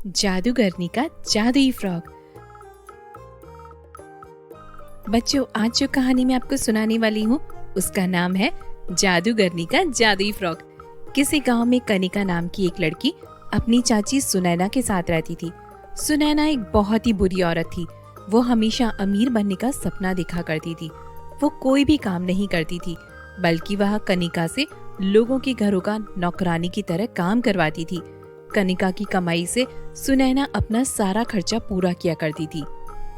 जादूगरनी का जादुई फ्रॉक। बच्चों, आज जो कहानी मैं आपको सुनाने वाली हूँ उसका नाम है जादूगरनी का जादुई फ्रॉक। किसी गांव में कनिका नाम की एक लड़की अपनी चाची सुनैना के साथ रहती थी। सुनैना एक बहुत ही बुरी औरत थी। वो हमेशा अमीर बनने का सपना देखा करती थी। वो कोई भी काम नहीं करती थी, बल्कि वह कनिका से लोगों के घरों का नौकरानी की तरह काम करवाती थी। कनिका की कमाई से सुनैना अपना सारा खर्चा पूरा किया करती थी।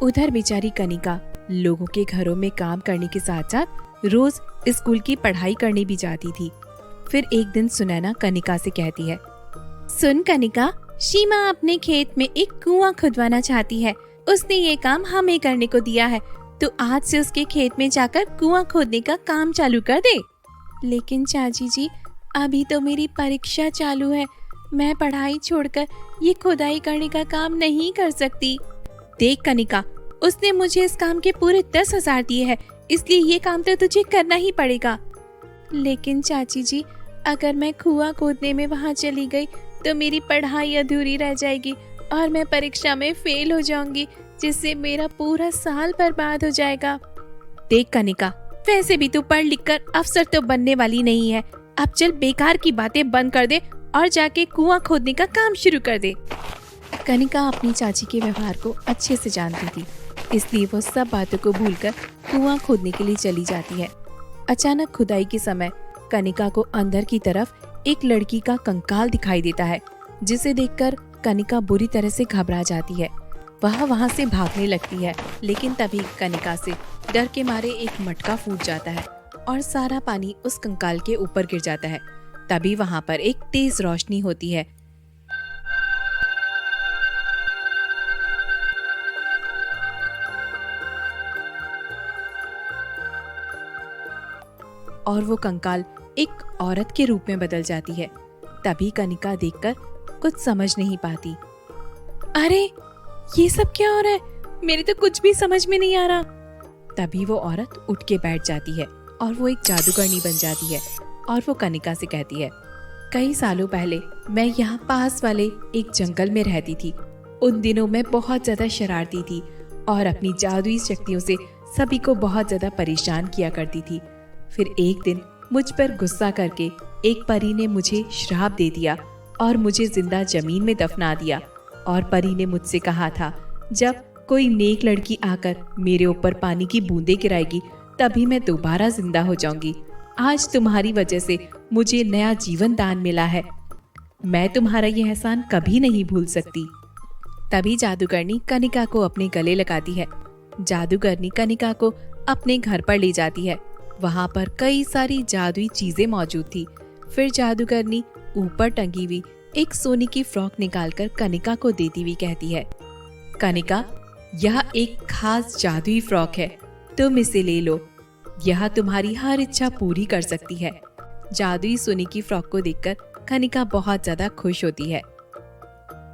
उधर बेचारी कनिका लोगों के घरों में काम करने के साथ साथ रोज स्कूल की पढ़ाई करने भी जाती थी। फिर एक दिन सुनैना कनिका से कहती है, सुन कनिका, शीमा अपने खेत में एक कुआं खुदवाना चाहती है। उसने ये काम हमें करने को दिया है। तो आज से उसके खेत में जाकर कुआं खोदने का काम चालू कर दे। लेकिन चाची जी, अभी तो मेरी परीक्षा चालू है। मैं पढ़ाई छोड़कर ये खुदाई करने का काम नहीं कर सकती। देख कनिका, उसने मुझे इस काम के पूरे 10,000 दिए हैं, इसलिए ये काम तो तुझे करना ही पड़ेगा। लेकिन चाची जी, अगर मैं कुआं खोदने में वहाँ चली गई तो मेरी पढ़ाई अधूरी रह जाएगी और मैं परीक्षा में फेल हो जाऊंगी, जिससे मेरा पूरा साल बर्बाद हो जाएगा। देख कनिका, वैसे भी तू पढ़ लिख कर अफसर तो बनने वाली नहीं है। अब चल, बेकार की बातें बंद कर दे और जाके कुआं खोदने का काम शुरू कर दे। कनिका अपनी चाची के व्यवहार को अच्छे से जानती थी, इसलिए वो सब बातों को भूलकर कुआं खोदने के लिए चली जाती है। अचानक खुदाई के समय कनिका को अंदर की तरफ एक लड़की का कंकाल दिखाई देता है, जिसे देखकर कनिका बुरी तरह से घबरा जाती है। वह वहां से भागने लगती है, लेकिन तभी कनिका से डर के मारे एक मटका फूट जाता है और सारा पानी उस कंकाल के ऊपर गिर जाता है। तभी वहां पर एक तेज रोशनी होती है। और वो कंकाल एक औरत के रूप में बदल जाती है। तभी कनिका देखकर कुछ समझ नहीं पाती। अरे, ये सब क्या हो रहा है? मेरे तो कुछ भी समझ में नहीं आ रहा। तभी वो औरत उठ के बैठ जाती है और वो एक जादूगरनी बन जाती है और वो कनिका से कहती है, कई सालों पहले मैं यहाँ पास वाले एक जंगल में रहती थी। उन दिनों मैं बहुत ज्यादा शरारती थी और अपनी जादुई शक्तियों से सभी को बहुत ज्यादा परेशान किया करती थी। फिर एक दिन मुझ पर गुस्सा करके एक परी ने मुझे श्राप दे दिया और मुझे जिंदा जमीन में दफना दिया। और परी ने मुझसे कहा था, जब कोई नेक लड़की आकर मेरे ऊपर पानी की बूंदें गिराएगी तभी मैं दोबारा जिंदा हो जाऊंगी। आज तुम्हारी वजह से मुझे नया जीवन दान मिला है। मैं तुम्हारा ये एहसान कभी नहीं भूल सकती। तभी जादूगरनी कनिका को अपने गले लगाती है। जादूगरनी कनिका को अपने घर पर ले जाती है। वहाँ पर कई सारी जादुई चीजें मौजूद थी। फिर जादूगरनी ऊपर टंगी हुई एक सोने की फ्रॉक निकालकर कनिका को देती हुई कहती है, कनिका, यह एक खास जादुई फ्रॉक है, तुम इसे ले लो। यह तुम्हारी हर इच्छा पूरी कर सकती है। जादुई सोने की फ्रॉक को देखकर कनिका बहुत ज्यादा खुश होती है।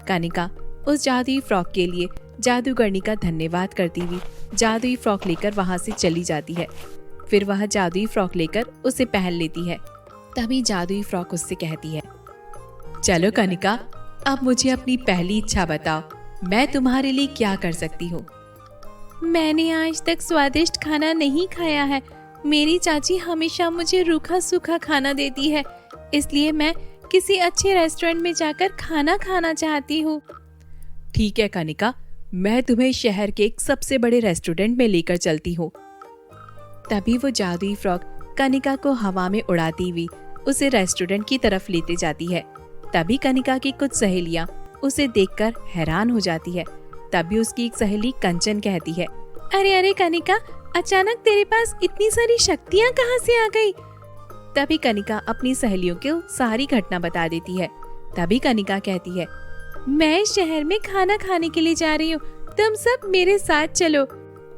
कनिका उस जादुई फ्रॉक के लिए जादूगरनी का धन्यवाद करती हुई जादुई फ्रॉक लेकर वहां से चली जाती है। फिर वह जादुई फ्रॉक लेकर उसे पहन लेती है। तभी जादुई फ्रॉक उससे कहती है, चलो कनिका, अब मुझे अपनी पहली इच्छा बताओ, मैं तुम्हारे लिए क्या कर सकती हूँ? मैंने आज तक स्वादिष्ट खाना नहीं खाया है। मेरी चाची हमेशा मुझे रूखा सूखा खाना देती है, इसलिए मैं किसी अच्छे रेस्टोरेंट में जाकर खाना खाना चाहती हूँ। ठीक है कनिका, मैं तुम्हें शहर के एक सबसे बड़े रेस्टोरेंट में लेकर चलती हूँ। तभी वो जादुई फ्रॉक कनिका को हवा में उड़ाती हुई उसे रेस्टोरेंट की तरफ लेते जाती है। तभी कनिका की कुछ सहेलियां उसे देखकर हैरान हो जाती है। तभी उसकी एक सहेली कंचन कहती है, अरे अरे कनिका, अचानक तेरे पास इतनी सारी शक्तियां कहाँ से आ गई? तभी कनिका अपनी सहेलियों को सारी घटना बता देती है। तभी कनिका कहती है, मैं शहर में खाना खाने के लिए जा रही हूँ, तुम सब मेरे साथ चलो।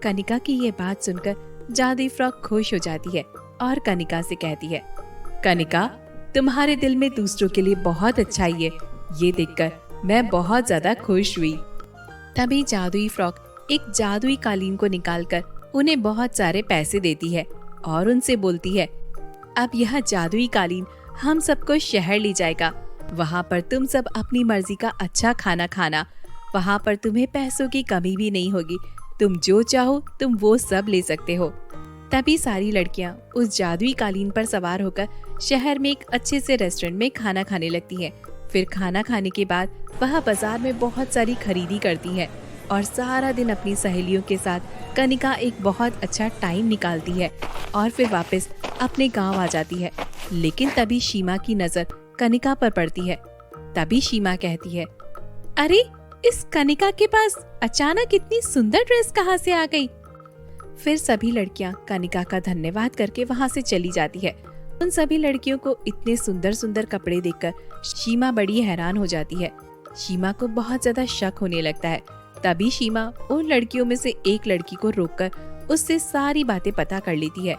कनिका की ये बात सुनकर जादुई फ्रॉक खुश हो जाती है और कनिका से कहती है, कनिका, तुम्हारे दिल में दूसरों के लिए बहुत अच्छाई है, ये देखकर मैं बहुत ज्यादा खुश हुई। तभी जादुई फ्रॉक एक जादुई कालीन को निकालकर उन्हें बहुत सारे पैसे देती है और उनसे बोलती है, अब यह जादुई कालीन हम सबको शहर ले जाएगा वहाँ पर तुम सब अपनी मर्जी का अच्छा खाना खाना। वहाँ पर तुम्हें पैसों की कमी भी नहीं होगी। तुम जो चाहो तुम वो सब ले सकते हो। तभी सारी लड़कियाँ उस जादुई कालीन पर सवार होकर शहर में एक अच्छे से रेस्टोरेंट में खाना खाने लगती हैं। फिर खाना खाने के बाद वह बाजार में बहुत सारी खरीदी करती है और सारा दिन अपनी सहेलियों के साथ कनिका एक बहुत अच्छा टाइम निकालती है और फिर वापस अपने गांव आ जाती है। लेकिन तभी सीमा की नजर कनिका पर पड़ती है। तभी सीमा कहती है, अरे इस कनिका के पास अचानक इतनी सुंदर ड्रेस कहाँ से आ गई? फिर सभी लड़कियां कनिका का धन्यवाद करके वहाँ से चली जाती है। उन सभी लड़कियों को इतने सुंदर सुंदर कपड़े देखकर सीमा बड़ी हैरान हो जाती है। सीमा को बहुत ज्यादा शक होने लगता है। तभी सीमा उन लड़कियों में से एक लड़की को रोककर उससे सारी बातें पता कर लेती है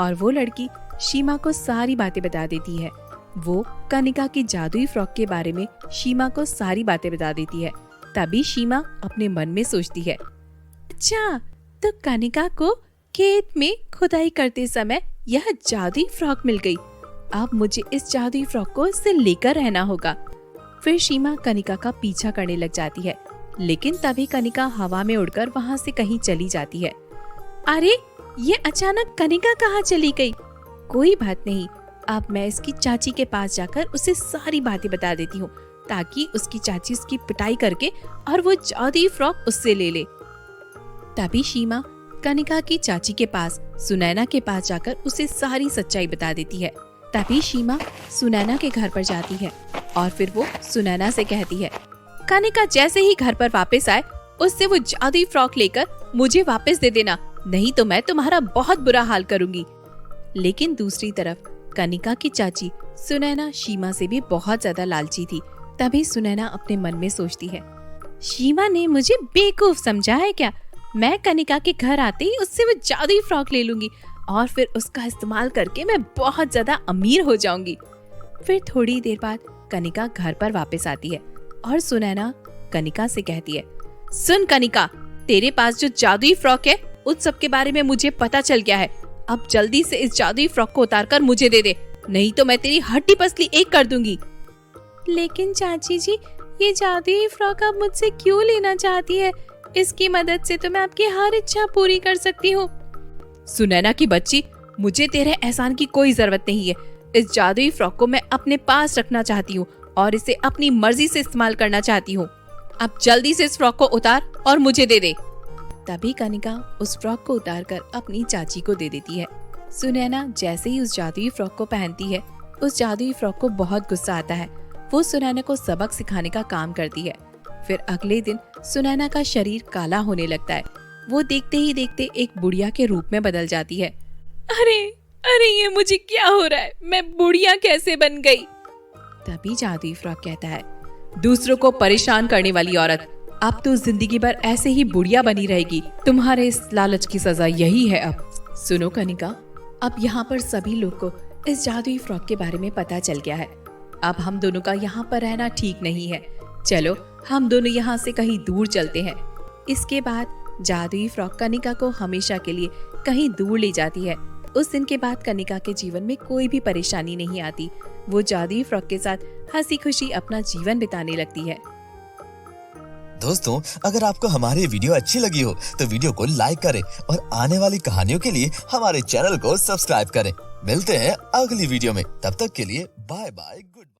और वो लड़की सीमा को सारी बातें बता देती है। वो कनिका की जादुई फ्रॉक के बारे में सीमा को सारी बातें बता देती है। तभी सीमा अपने मन में सोचती है, अच्छा तो कनिका को खेत में खुदाई करते समय यह जादुई फ्रॉक मिल गई। अब मुझे इस जादुई फ्रॉक को इससे लेकर रहना होगा। फिर सीमा कनिका का पीछा करने लग जाती है, लेकिन तभी कनिका हवा में उड़कर वहाँ से कहीं चली जाती है। अरे ये अचानक कनिका कहाँ चली गई? कोई बात नहीं, अब मैं इसकी चाची के पास जाकर उसे सारी बातें बता देती हूँ ताकि उसकी चाची उसकी पिटाई करके और वो जादुई फ्रॉक उससे ले ले। तभी सीमा कनिका की चाची के पास सुनैना के पास जाकर उसे सारी सच्चाई बता देती है। तभी सीमा सुनैना के घर पर जाती है और फिर वो सुनैना से कहती है, कनिका जैसे ही घर पर वापस आए उससे वो जादुई फ्रॉक लेकर मुझे वापस दे देना, नहीं तो मैं तुम्हारा बहुत बुरा हाल करूंगी। लेकिन दूसरी तरफ कनिका की चाची सुनैना सीमा से भी बहुत ज्यादा लालची थी। तभी सुनैना अपने मन में सोचती है, सीमा ने मुझे बेवकूफ समझा है क्या? मैं कनिका के घर आते ही उससे वो जादुई फ्रॉक ले लूंगी और फिर उसका इस्तेमाल करके मैं बहुत ज्यादा अमीर हो जाऊंगी। फिर थोड़ी देर बाद कनिका घर पर वापस आती है और सुनैना कनिका से कहती है, सुन कनिका, तेरे पास जो जादुई फ्रॉक है उस सब के बारे में मुझे पता चल गया है। अब जल्दी से इस जादुई फ्रॉक को उतार कर मुझे दे दे, नहीं तो मैं तेरी हड्डी पसली एक कर दूंगी। लेकिन चाची जी, ये जादुई फ्रॉक आप मुझसे क्यों लेना चाहती है? इसकी मदद से तो मैं आपकी हर इच्छा पूरी कर सकती हूँ। सुनैना की बच्ची, मुझे तेरे एहसान की कोई जरूरत नहीं है। इस जादुई फ्रॉक को मैं अपने पास रखना चाहती हूँ और इसे अपनी मर्जी से इस्तेमाल करना चाहती हूँ। अब जल्दी से इस फ्रॉक को उतार और मुझे दे दे। तभी कनिका उस फ्रॉक को उतारकर अपनी चाची को दे देती है। सुनैना जैसे ही उस जादुई फ्रॉक को पहनती है, उस जादुई फ्रॉक को बहुत गुस्सा आता है। वो सुनैना को सबक सिखाने का काम करती है। फिर अगले दिन सुनैना का शरीर काला होने लगता है। वो देखते ही देखते एक बुढ़िया के रूप में बदल जाती है। अरे अरे, ये मुझे क्या हो रहा है? मैं बुढ़िया कैसे बन गई? तभी जादुई फ्रॉक कहता है, दूसरों को परेशान करने वाली औरत, अब तो जिंदगी भर ऐसे ही बुढ़िया बनी रहेगी। तुम्हारे इस लालच की सजा यही है। अब सुनो कनिका, अब यहाँ पर सभी लोग को इस जादुई फ्रॉक के बारे में पता चल गया है। अब हम दोनों का यहाँ पर रहना ठीक नहीं है। चलो हम दोनों यहाँ से कहीं दूर चलते हैं। इसके बाद जादुई फ्रॉक कनिका को हमेशा के लिए कहीं दूर ले जाती है। उस दिन के बाद कनिका के जीवन में कोई भी परेशानी नहीं आती। वो जादुई फ्रॉक के साथ हंसी खुशी अपना जीवन बिताने लगती है। दोस्तों, अगर आपको हमारी वीडियो अच्छी लगी हो तो वीडियो को लाइक करें और आने वाली कहानियों के लिए हमारे चैनल को सब्सक्राइब करें। मिलते हैं अगली वीडियो में, तब तक के लिए बाय बाय, गुड बाय।